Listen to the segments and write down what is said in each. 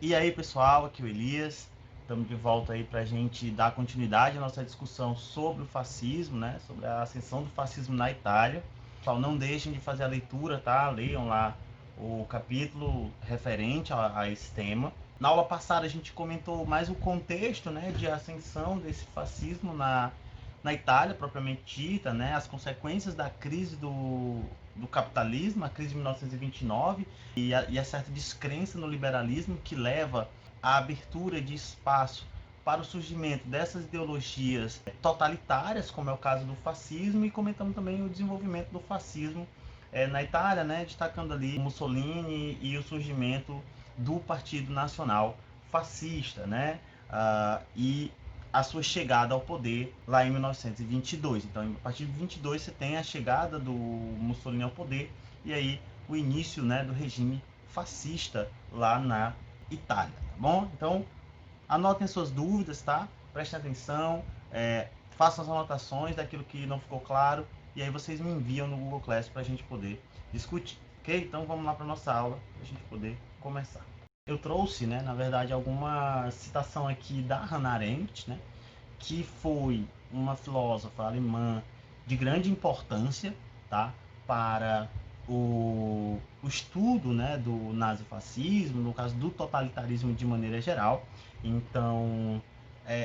E aí, pessoal, aqui é o Elias. Estamos de volta aí para a gente dar continuidade à nossa discussão sobre o fascismo, né? Sobre a ascensão do fascismo na Itália. Pessoal, não deixem de fazer a leitura, tá? Leiam lá o capítulo referente a esse tema. Na aula passada a gente comentou mais o contexto, né, de ascensão desse fascismo na Itália propriamente dita, né? As consequências da crise do capitalismo, a crise de 1929 e a certa descrença no liberalismo que leva à abertura de espaço para o surgimento dessas ideologias totalitárias, como é o caso do fascismo, e comentamos também o desenvolvimento do fascismo na Itália, né, destacando ali Mussolini e o surgimento do Partido Nacional Fascista, né, e a sua chegada ao poder lá em 1922. Então, a partir de 22 você tem a chegada do Mussolini ao poder e aí o início, né, do regime fascista lá na Itália, tá bom? Então, anotem suas dúvidas, tá? Prestem atenção, façam as anotações daquilo que não ficou claro e aí vocês me enviam no Google Class para a gente poder discutir, ok? Então vamos lá para nossa aula para a gente poder começar. Eu trouxe, né, na verdade, alguma citação aqui da Hannah Arendt, né, que foi uma filósofa alemã de grande importância, tá, para o estudo, né, do nazifascismo, no caso do totalitarismo de maneira geral. Então,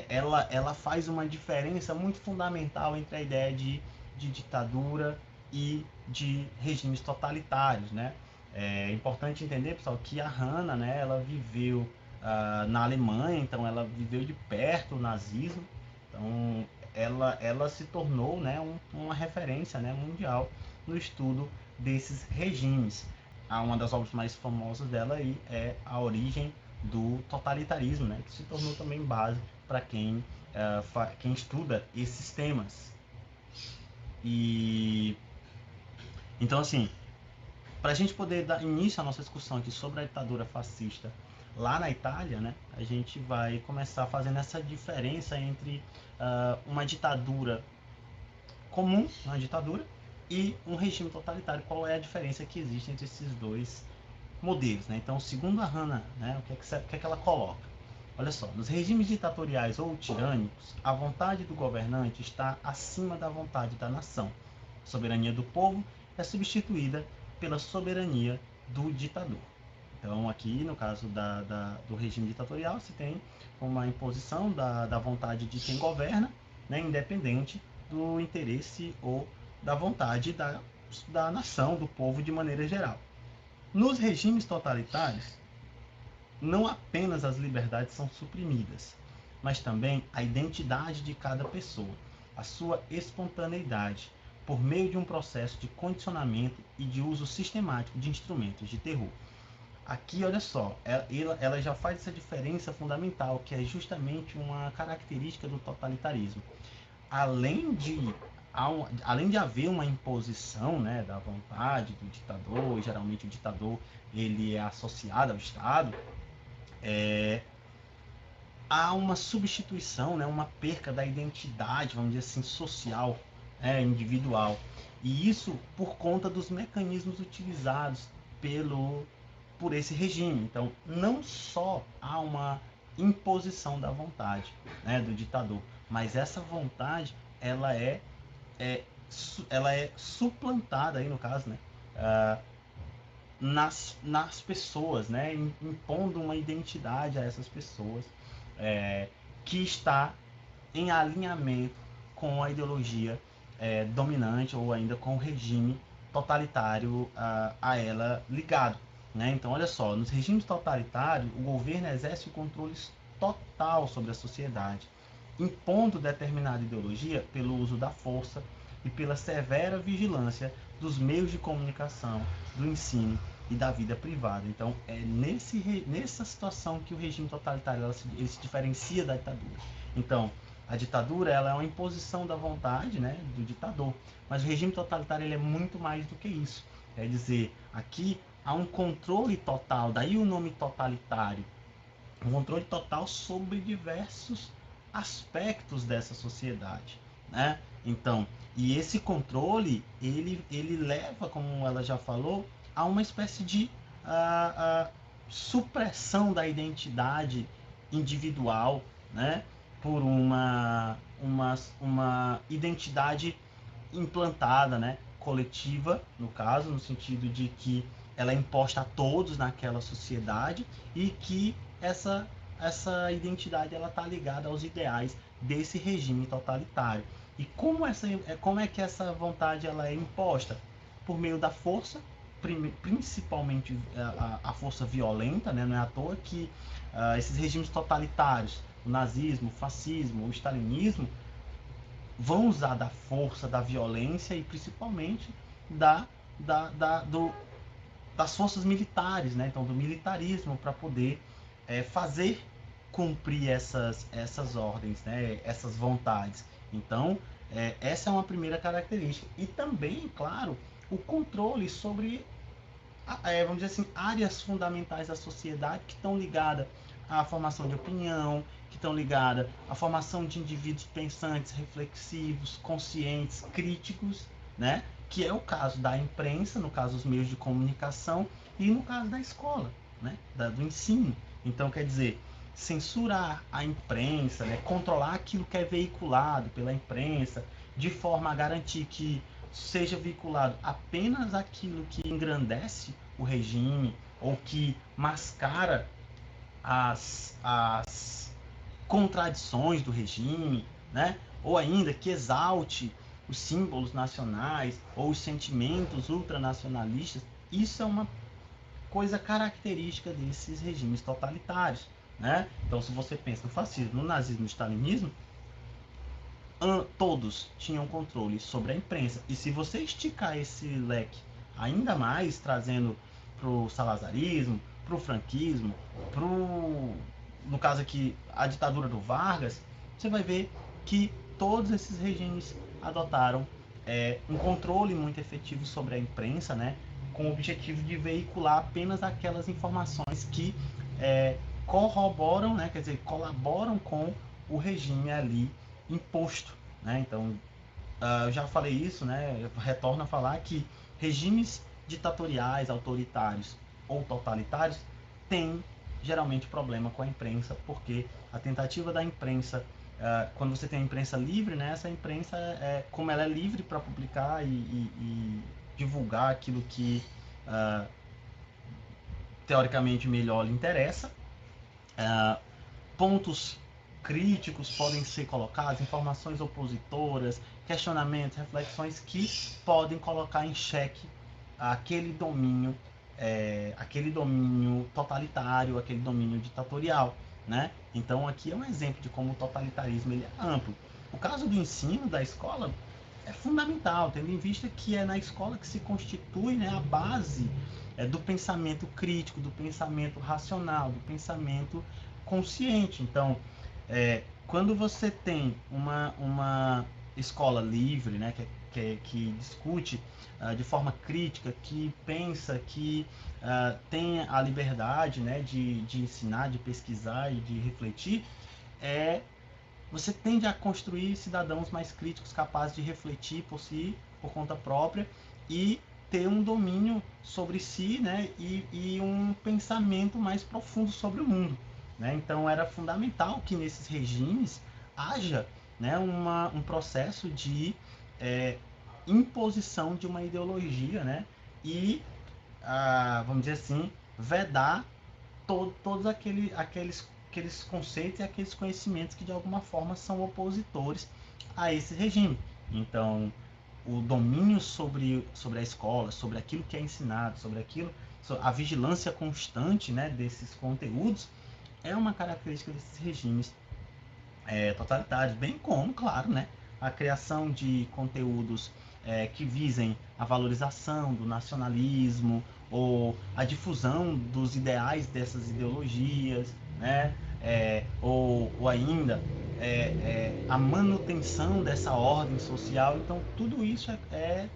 ela faz uma diferença muito fundamental entre a ideia de ditadura e de regimes totalitários, né? É importante entender, pessoal, que a Hannah, né, ela viveu na Alemanha, então ela viveu de perto o nazismo, então ela se tornou, né, uma referência, né, mundial no estudo desses regimes. Uma das obras mais famosas dela aí é A Origem do Totalitarismo, né, que se tornou também base para quem estuda esses temas. E então, assim, para a gente poder dar início à nossa discussão aqui sobre a ditadura fascista lá na Itália, né, a gente vai começar fazendo essa diferença entre uma ditadura comum, uma ditadura, e um regime totalitário. Qual é a diferença que existe entre esses dois modelos, né? Então, segundo a Hannah, né, o que é que ela coloca? Olha só, nos regimes ditatoriais ou tirânicos, a vontade do governante está acima da vontade da nação. A soberania do povo é substituída pela soberania do ditador. Então, aqui, no caso do regime ditatorial, se tem uma imposição da vontade de quem governa, né, independente do interesse ou da vontade da nação, do povo de maneira geral. Nos regimes totalitários, não apenas as liberdades são suprimidas, mas também a identidade de cada pessoa, a sua espontaneidade, por meio de um processo de condicionamento e de uso sistemático de instrumentos de terror. Aqui, olha só, ela já faz essa diferença fundamental, que é justamente uma característica do totalitarismo. Além de, além de haver uma imposição, né, da vontade do ditador, geralmente o ditador ele é associado ao Estado, há uma substituição, né, uma perca da identidade, vamos dizer assim, social, individual. E isso por conta dos mecanismos utilizados por esse regime. Então, não só há uma imposição da vontade, né, do ditador, mas essa vontade é, ela é suplantada aí no caso, né, nas pessoas, né, impondo uma identidade a essas pessoas é, que está em alinhamento com a ideologia dominante ou ainda com o regime totalitário a ela ligado. Né? Então, olha só, nos regimes totalitários, o governo exerce o controle total sobre a sociedade, impondo determinada ideologia pelo uso da força e pela severa vigilância dos meios de comunicação, do ensino e da vida privada. Então, é nessa situação que o regime totalitário ele se diferencia da ditadura. Então, a ditadura ela é uma imposição da vontade, né, do ditador, mas o regime totalitário ele é muito mais do que isso. Quer dizer, aqui há um controle total, daí o nome totalitário, um controle total sobre diversos aspectos dessa sociedade, né? Então, e esse controle ele leva, como ela já falou, a uma espécie de supressão da identidade individual, né, por uma identidade implantada, né, coletiva, no caso, no sentido de que ela é imposta a todos naquela sociedade e que essa identidade ela está ligada aos ideais desse regime totalitário. E como é que essa vontade ela é imposta? Por meio da força, principalmente a força violenta, né? Não é à toa que esses regimes totalitários, o nazismo, o fascismo, o stalinismo, vão usar da força, da violência e principalmente da, das forças militares, né? Então do militarismo para poder fazer cumprir essas ordens, né? Essas vontades. Então essa é uma primeira característica. E também, claro, o controle sobre, vamos dizer assim, áreas fundamentais da sociedade que estão ligadas à formação de opinião, que estão ligadas à formação de indivíduos pensantes, reflexivos, conscientes, críticos, né? Que é o caso da imprensa, no caso dos meios de comunicação e no caso da escola, né? Do ensino. Então, quer dizer, censurar a imprensa, né? Controlar aquilo que é veiculado pela imprensa, de forma a garantir que seja veiculado apenas aquilo que engrandece o regime ou que mascara as contradições do regime, né? Ou ainda que exalte os símbolos nacionais ou os sentimentos ultranacionalistas. Isso é uma coisa característica desses regimes totalitários, né? Então, se você pensa no fascismo, no nazismo, no stalinismo, todos tinham controle sobre a imprensa. E se você esticar esse leque ainda mais, trazendo para o salazarismo, para o franquismo, no caso aqui, a ditadura do Vargas, você vai ver que todos esses regimes adotaram um controle muito efetivo sobre a imprensa, né, com o objetivo de veicular apenas aquelas informações que corroboram, né, quer dizer, colaboram com o regime ali imposto, né? Então, eu já falei isso, né? Eu retorno a falar que regimes ditatoriais, autoritários ou totalitários têm geralmente problema com a imprensa, porque a tentativa da imprensa, quando você tem a imprensa livre, né? Essa imprensa, como ela é livre para publicar e divulgar aquilo que teoricamente melhor lhe interessa, pontos críticos podem ser colocados, informações opositoras, questionamentos, reflexões que podem colocar em xeque aquele domínio totalitário, aquele domínio ditatorial, né? Então aqui é um exemplo de como o totalitarismo ele é amplo. O caso do ensino da escola é fundamental, tendo em vista que é na escola que se constitui, né, a base do pensamento crítico, do pensamento racional, do pensamento consciente. Então, quando você tem uma escola livre, né, que discute de forma crítica, que pensa, que tem a liberdade, né, de ensinar, de pesquisar e de refletir, você tende a construir cidadãos mais críticos, capazes de refletir por si, por conta própria, e ter um domínio sobre si, né, e um pensamento mais profundo sobre o mundo, né? Então era fundamental que nesses regimes haja, né, um processo de imposição de uma ideologia, né, e vamos dizer assim, vedar todos aqueles conceitos e aqueles conhecimentos que de alguma forma são opositores a esse regime. Então, o domínio sobre a escola, sobre aquilo que é ensinado, a vigilância constante, né, desses conteúdos, é uma característica desses regimes totalitários, bem como, claro, né, a criação de conteúdos que visem a valorização do nacionalismo ou a difusão dos ideais dessas ideologias, né, ou ainda a manutenção dessa ordem social. Então, tudo isso é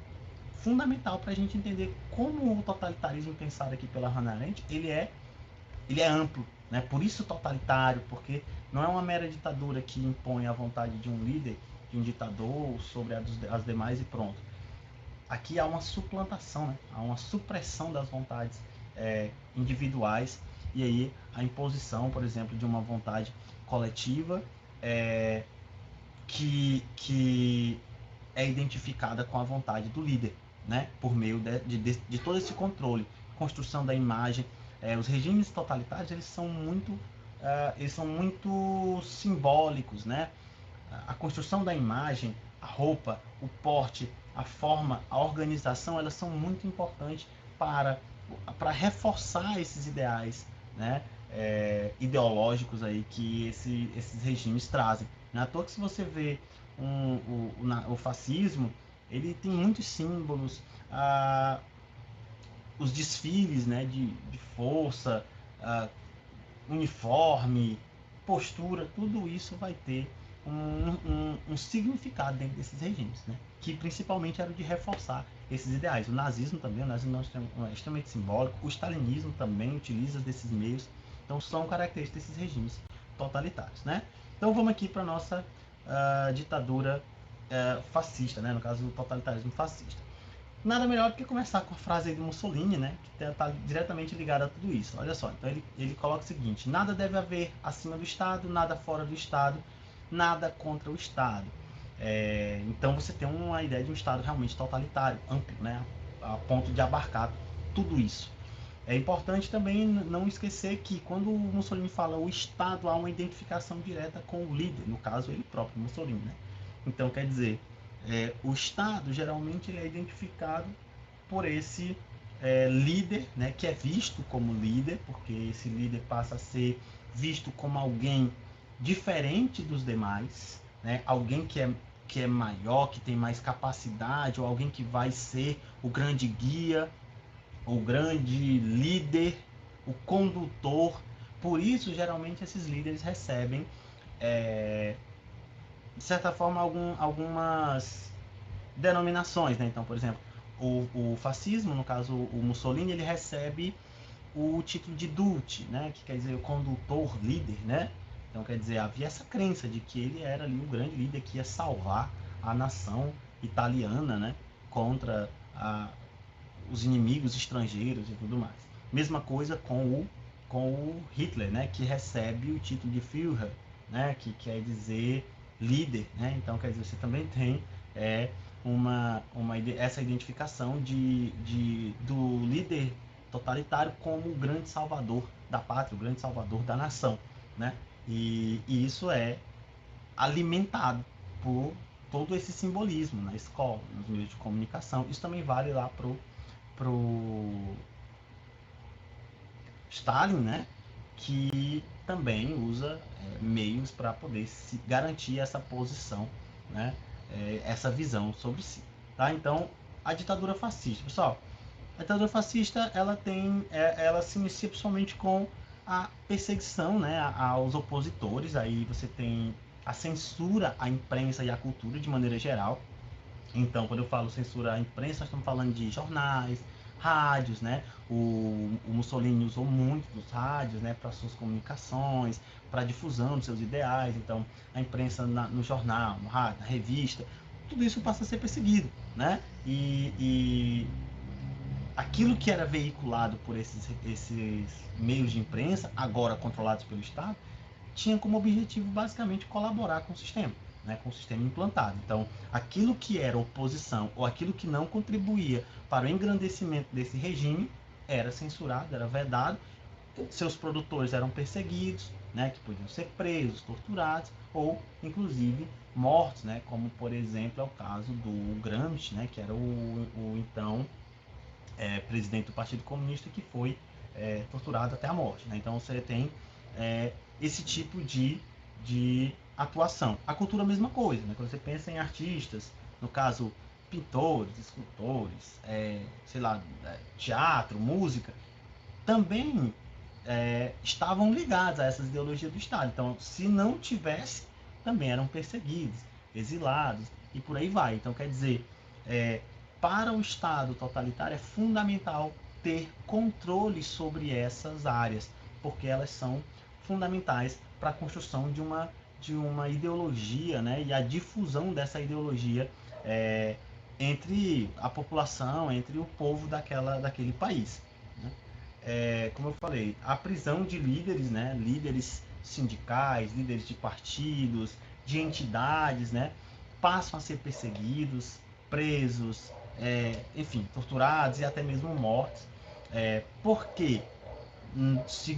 fundamental para a gente entender como o totalitarismo pensado aqui pela Hannah Arendt, ele é amplo, né? Por isso totalitário, porque não é uma mera ditadura que impõe a vontade de um líder, de um ditador sobre as demais e pronto. Aqui há uma suplantação, né? Há uma supressão das vontades individuais e aí a imposição, por exemplo, de uma vontade coletiva que é identificada com a vontade do líder, né? Por meio de todo esse controle, construção da imagem. Os regimes totalitários eles são muito simbólicos, né? A construção da imagem, a roupa, o porte, a forma, a organização, elas são muito importantes para reforçar esses ideais, né? Ideológicos aí que esses regimes trazem. Não é à toa que se você vê o fascismo, ele tem muitos símbolos, os desfiles, né, de força, uniforme, postura, tudo isso vai ter um significado dentro desses regimes, né? Que principalmente era o de reforçar esses ideais. O nazismo também, o nazismo é extremamente simbólico, o stalinismo também utiliza desses meios, então são características desses regimes totalitários, né? Então vamos aqui para a nossa ditadura fascista, né? No caso do totalitarismo fascista. Nada melhor do que começar com a frase aí do Mussolini, né? Que está diretamente ligada a tudo isso. Olha só, então ele coloca o seguinte: nada deve haver acima do Estado, nada fora do Estado, nada contra o Estado. Então você tem uma ideia de um Estado realmente totalitário, amplo, né? A ponto de abarcar tudo isso. É importante também não esquecer que quando o Mussolini fala o Estado, há uma identificação direta com o líder, no caso ele próprio, Mussolini, né? Então quer dizer, o Estado geralmente ele é identificado por esse líder, né, que é visto como líder, porque esse líder passa a ser visto como alguém diferente dos demais, né, alguém que é maior, que tem mais capacidade, ou alguém que vai ser o grande guia, o grande líder, o condutor. Por isso, geralmente, esses líderes recebem, de certa forma, algumas denominações, né? Então, por exemplo, o fascismo, no caso o Mussolini, ele recebe o título de Duce, né? Que quer dizer o condutor, líder, né? Então, quer dizer, havia essa crença de que ele era ali o grande líder que ia salvar a nação italiana, né? Contra os inimigos estrangeiros e tudo mais. Mesma coisa com o Hitler, né? Que recebe o título de Führer, né? Que quer dizer líder, né? Então, quer dizer, você também tem essa identificação do líder totalitário como o grande salvador da pátria, o grande salvador da nação, né? E isso é alimentado por todo esse simbolismo na escola, nos meios de comunicação. Isso também vale lá pro Stalin, né? Que também usa meios para poder se garantir essa posição, né? Essa visão sobre si, tá? Então, a ditadura fascista, pessoal, a ditadura fascista ela se inicia principalmente com a perseguição, né, aos opositores. Aí você tem a censura à imprensa e à cultura de maneira geral. Então, quando eu falo censura à imprensa, nós estamos falando de jornais, rádios, né? O Mussolini usou muito dos rádios, né, para suas comunicações, para a difusão dos seus ideais. Então, a imprensa no jornal, no rádio, na revista, tudo isso passa a ser perseguido, né? E aquilo que era veiculado por esses meios de imprensa, agora controlados pelo Estado, tinha como objetivo basicamente colaborar com o sistema, né, com o sistema implantado. Então, aquilo que era oposição ou aquilo que não contribuía para o engrandecimento desse regime era censurado, era vedado, seus produtores eram perseguidos, né, que podiam ser presos, torturados ou, inclusive, mortos, né, como, por exemplo, é o caso do Gramsci, né, que era o então presidente do Partido Comunista, que foi torturado até a morte, né? Então você tem esse tipo de atuação. A cultura é a mesma coisa, né? Quando você pensa em artistas, no caso pintores, escultores, sei lá, teatro, música, também estavam ligados a essas ideologias do Estado. Então, se não tivesse, também eram perseguidos, exilados e por aí vai. Então, quer dizer, para o Estado totalitário é fundamental ter controle sobre essas áreas, porque elas são fundamentais para a construção de uma ideologia, né, e a difusão dessa ideologia entre a população, entre o povo daquele país, né? como eu falei, a prisão de líderes, né, líderes sindicais, líderes de partidos, de entidades, né, passam a ser perseguidos, presos, enfim, torturados e até mesmo mortos. Porque,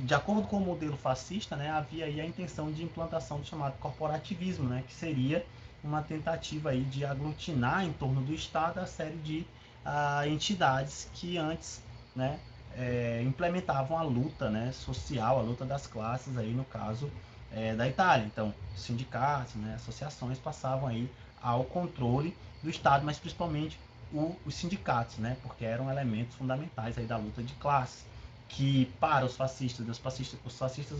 de acordo com o modelo fascista, né, havia aí a intenção de implantação do chamado corporativismo, né, que seria uma tentativa aí de aglutinar em torno do Estado a série de entidades que antes, né, implementavam a luta, né, social, a luta das classes, aí no caso da Itália. Então, sindicatos, né, associações passavam aí ao controle do Estado, mas principalmente os sindicatos, né, porque eram elementos fundamentais aí da luta de classes, que para os fascistas, os fascistas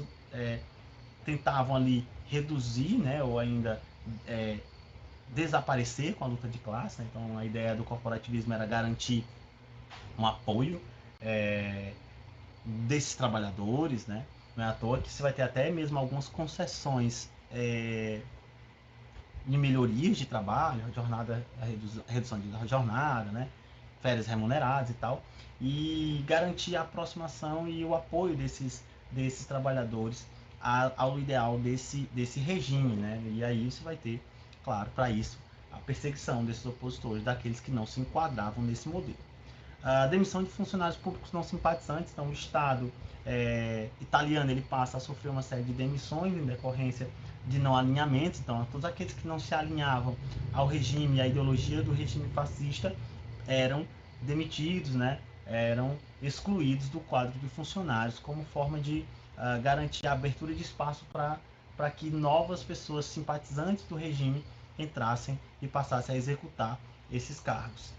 tentavam ali reduzir, né, ou ainda desaparecer com a luta de classe, né? Então a ideia do corporativismo era garantir um apoio desses trabalhadores, né? Não é à toa que você vai ter até mesmo algumas concessões de melhorias de trabalho, redução de jornada, né? Férias remuneradas e tal, e garantir a aproximação e o apoio desses trabalhadores ao ideal desse regime, né? E aí você vai ter, claro, para isso, a perseguição desses opositores, daqueles que não se enquadravam nesse modelo. A demissão de funcionários públicos não simpatizantes, então o Estado italiano ele passa a sofrer uma série de demissões em decorrência de não alinhamentos, então todos aqueles que não se alinhavam ao regime, à ideologia do regime fascista, eram demitidos, né? Eram excluídos do quadro de funcionários como forma de garantir a abertura de espaço para que novas pessoas simpatizantes do regime entrassem e passassem a executar esses cargos.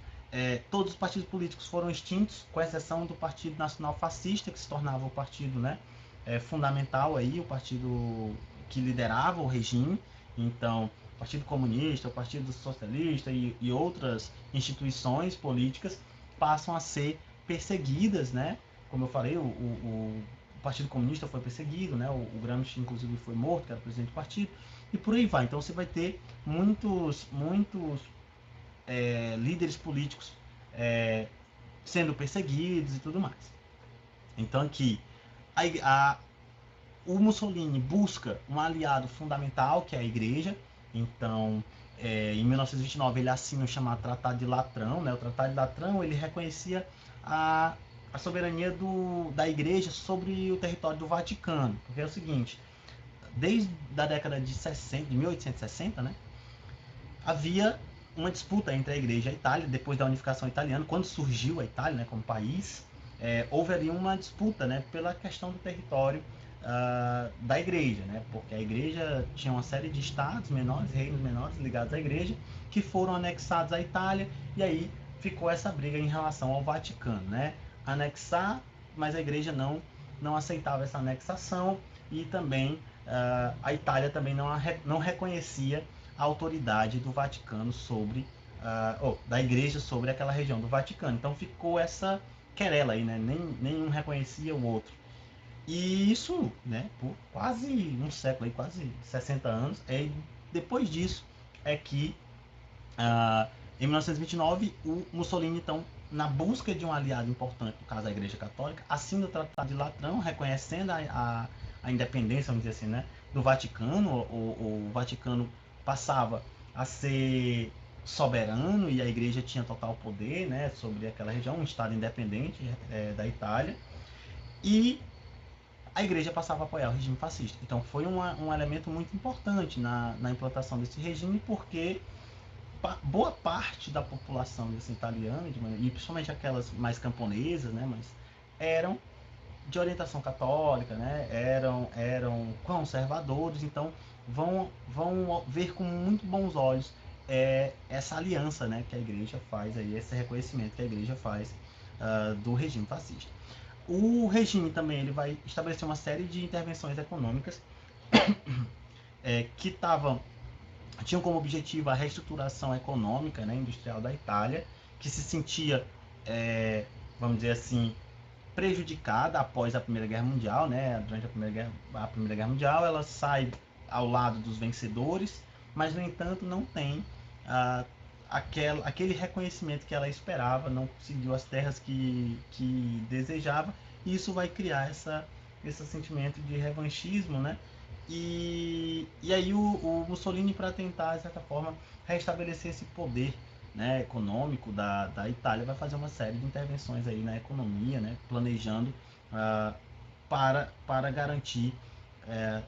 Todos os partidos políticos foram extintos, com exceção do Partido Nacional Fascista, que se tornava o partido, né, fundamental aí, o partido que liderava o regime. Então, o Partido Comunista, o Partido Socialista e outras instituições políticas passam a ser perseguidas, né? Como eu falei, o Partido Comunista foi perseguido, né? O Gramsci, inclusive, foi morto, que era o presidente do partido, e por aí vai. Então, você vai ter muitos líderes políticos sendo perseguidos e tudo mais. Então aqui o Mussolini busca um aliado fundamental, que é a igreja. Então, em 1929 ele assina o chamado Tratado de Latrão, né? O Tratado de Latrão ele reconhecia a soberania da igreja sobre o território do Vaticano, porque é o seguinte: desde a década de 1860, né, havia uma disputa entre a igreja e a Itália, depois da unificação italiana, quando surgiu a Itália, né, como país, houve ali uma disputa, né, pela questão do território da igreja, né, porque a igreja tinha uma série de estados menores, reinos menores ligados à igreja, que foram anexados à Itália, e aí ficou essa briga em relação ao Vaticano, né, anexar, mas a igreja não aceitava essa anexação, e também a Itália também não reconhecia a autoridade do Vaticano sobre da igreja sobre aquela região do Vaticano. Então ficou essa querela aí, né? Nenhum reconhecia o outro. E isso, né, por quase um século, aí, quase 60 anos, depois disso é que, em 1929, o Mussolini, então, na busca de um aliado importante, no caso a Igreja Católica, assina o Tratado de Latrão, reconhecendo a independência, vamos dizer assim, né, do Vaticano. O Vaticano passava a ser soberano e a igreja tinha total poder, né, sobre aquela região, um estado independente da Itália, e a igreja passava a apoiar o regime fascista. Então foi um elemento muito importante na implantação desse regime, porque boa parte da população italiana, e principalmente aquelas mais camponesas, né, mas eram de orientação católica, né, eram conservadores, então vão ver com muito bons olhos essa aliança, né, que a igreja faz, aí, esse reconhecimento que a igreja faz do regime fascista. O regime também ele vai estabelecer uma série de intervenções econômicas que tinham como objetivo a reestruturação econômica, né, industrial da Itália, que se sentia, vamos dizer assim, prejudicada após a Primeira Guerra Mundial, né? Durante a Primeira Guerra Mundial, ela sai ao lado dos vencedores, mas no entanto não tem aquele reconhecimento que ela esperava, não conseguiu as terras que desejava, e isso vai criar esse sentimento de revanchismo, né? E aí o Mussolini, para tentar, de certa forma, restabelecer esse poder, né, econômico da Itália, vai fazer uma série de intervenções aí na economia, né, planejando uh, para garantir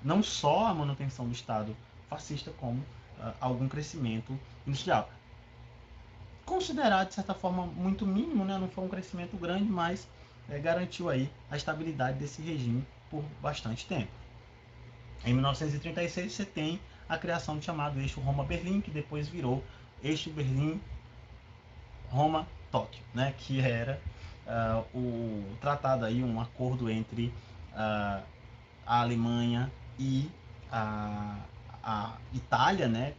não só a manutenção do Estado fascista, como algum crescimento industrial. Considerado, de certa forma, muito mínimo, né, não foi um crescimento grande, mas garantiu aí a estabilidade desse regime por bastante tempo. Em 1936 você tem a criação do chamado eixo Roma-Berlim, que depois virou eixo Berlim-Roma-Tóquio, né? Que era o tratado aí, um acordo entre a Alemanha e a Itália, né?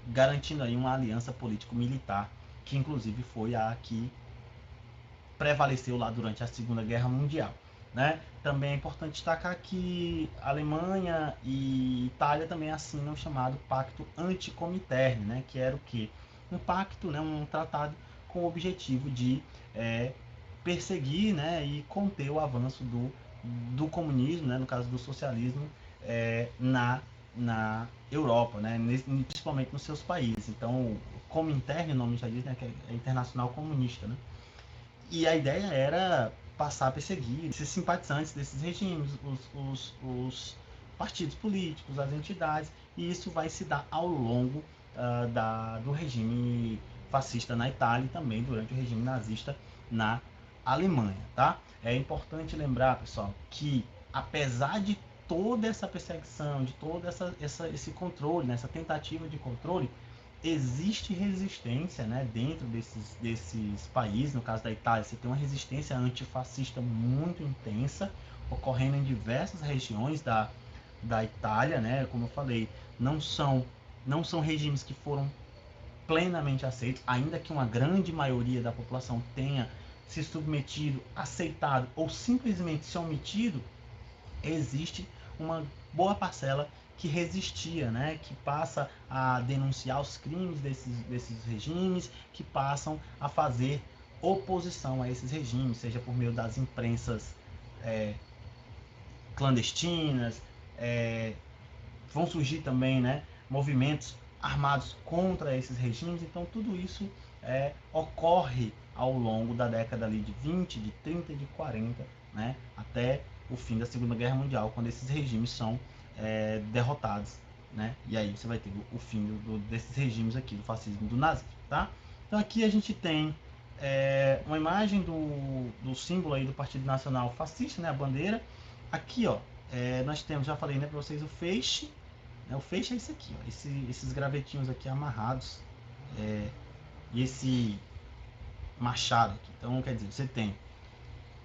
Garantindo aí uma aliança político-militar, que inclusive foi a que prevaleceu lá durante a Segunda Guerra Mundial. Né? Também é importante destacar que Alemanha e Itália também assinam o chamado Pacto Anticomintern, né? Que era o quê? Um pacto, né? Um tratado com o objetivo de perseguir, né? E conter o avanço do comunismo, né? No caso do socialismo, na Europa, né? Principalmente nos seus países. Então, o Comintern, o nome já diz, né? Que é Internacional Comunista, né? E a ideia era passar a perseguir esses simpatizantes desses regimes, os partidos políticos, as entidades, e isso vai se dar ao longo do regime fascista na Itália e também durante o regime nazista na Alemanha, tá? É importante lembrar, pessoal, que apesar de toda essa perseguição, de todo esse controle, essa tentativa de controle, existe resistência, né, dentro desses países. No caso da Itália, você tem uma resistência antifascista muito intensa, ocorrendo em diversas regiões da Itália, né? Como eu falei, não são regimes que foram plenamente aceitos, ainda que uma grande maioria da população tenha se submetido, aceitado ou simplesmente se omitido. Existe uma boa parcela que resistia, né? Que passa a denunciar os crimes desses regimes, que passam a fazer oposição a esses regimes, seja por meio das imprensas clandestinas, vão surgir também, né, movimentos armados contra esses regimes. Então tudo isso ocorre ao longo da década ali de 20, de 30 e de 40, né, até o fim da Segunda Guerra Mundial, quando esses regimes são derrotados, né? E aí você vai ter o fim desses regimes aqui, do fascismo e do nazismo, tá? Então aqui a gente tem uma imagem do símbolo aí do Partido Nacional Fascista, né, a bandeira. Aqui, ó, nós temos, já falei, né, para vocês, o feixe. O feixe é esse aqui, ó, esses gravetinhos aqui amarrados, e esse machado aqui. Então, quer dizer, você tem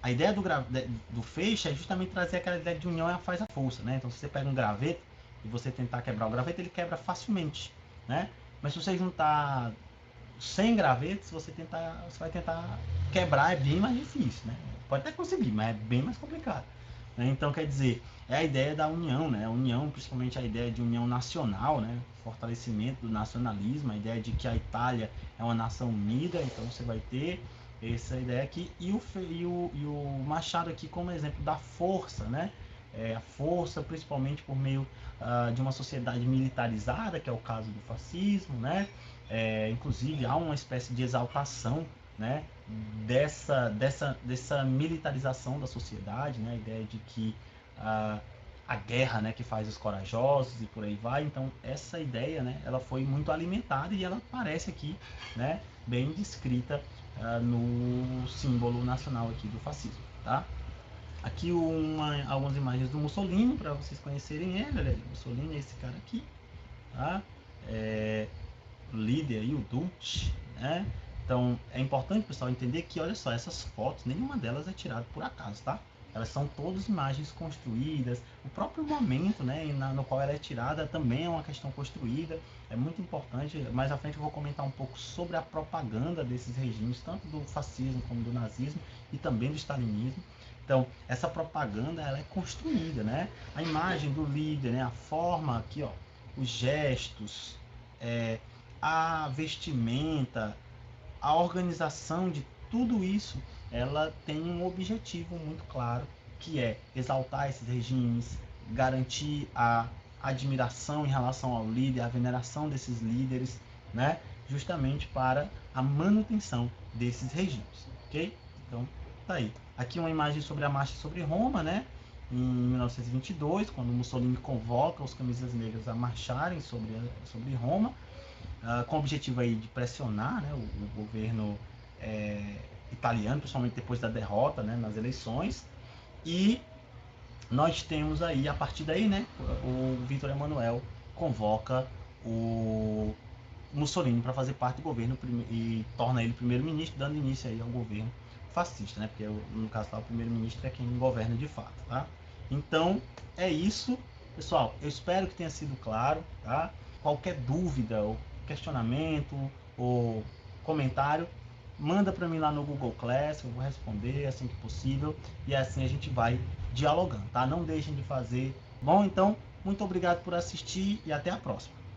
a ideia do feixe é justamente trazer aquela ideia de união faz a força, né? Então, se você pega um graveto e você tentar quebrar o graveto, ele quebra facilmente, né? Mas se você juntar 100 gravetos, você vai tentar quebrar, é bem mais difícil, né? Pode até conseguir, mas é bem mais complicado. Né? Então, quer dizer, é a ideia da união, né? A união, principalmente a ideia de união nacional, né? Fortalecimento do nacionalismo, a ideia de que a Itália é uma nação unida, então você vai ter essa ideia aqui, e o Machado aqui como exemplo da força, né? A força, principalmente por meio de uma sociedade militarizada, que é o caso do fascismo, né? Inclusive há uma espécie de exaltação, né, dessa militarização da sociedade, né, a ideia de que a guerra, né, que faz os corajosos e por aí vai. Então essa ideia, né, ela foi muito alimentada e ela aparece aqui, né, bem descrita no símbolo nacional aqui do fascismo, tá? Aqui algumas imagens do Mussolini para vocês conhecerem ele. Olha aí, Mussolini é esse cara aqui, tá? Líder aí, o Duce, né? Então é importante, pessoal, entender que, olha só, essas fotos, nenhuma delas é tirada por acaso, tá? Elas são todas imagens construídas, o próprio momento, né, no qual ela é tirada também é uma questão construída, é muito importante. Mais à frente eu vou comentar um pouco sobre a propaganda desses regimes, tanto do fascismo como do nazismo e também do stalinismo. Então, essa propaganda, ela é construída, né? A imagem do líder, né, a forma aqui, ó, os gestos, a vestimenta, a organização de tudo isso ela tem um objetivo muito claro, que é exaltar esses regimes, garantir a admiração em relação ao líder, a veneração desses líderes, né? Justamente para a manutenção desses regimes, ok? Então, tá aí. Aqui uma imagem sobre a marcha sobre Roma, né? Em 1922, quando Mussolini convoca os camisas negras a marcharem sobre Roma, com o objetivo aí de pressionar, né, o governo italiano, principalmente depois da derrota, né, nas eleições. E nós temos aí, a partir daí, né, o Vítor Emanuel convoca o Mussolini para fazer parte do governo e torna ele primeiro-ministro, dando início aí ao governo fascista, né? Porque no caso lá, o primeiro-ministro é quem governa de fato, tá? Então, é isso, pessoal. Eu espero que tenha sido claro, tá? Qualquer dúvida ou questionamento ou comentário, manda para mim lá no Google Class, eu vou responder assim que possível e assim a gente vai dialogando, tá? Não deixem de fazer. Bom, então, muito obrigado por assistir e até a próxima.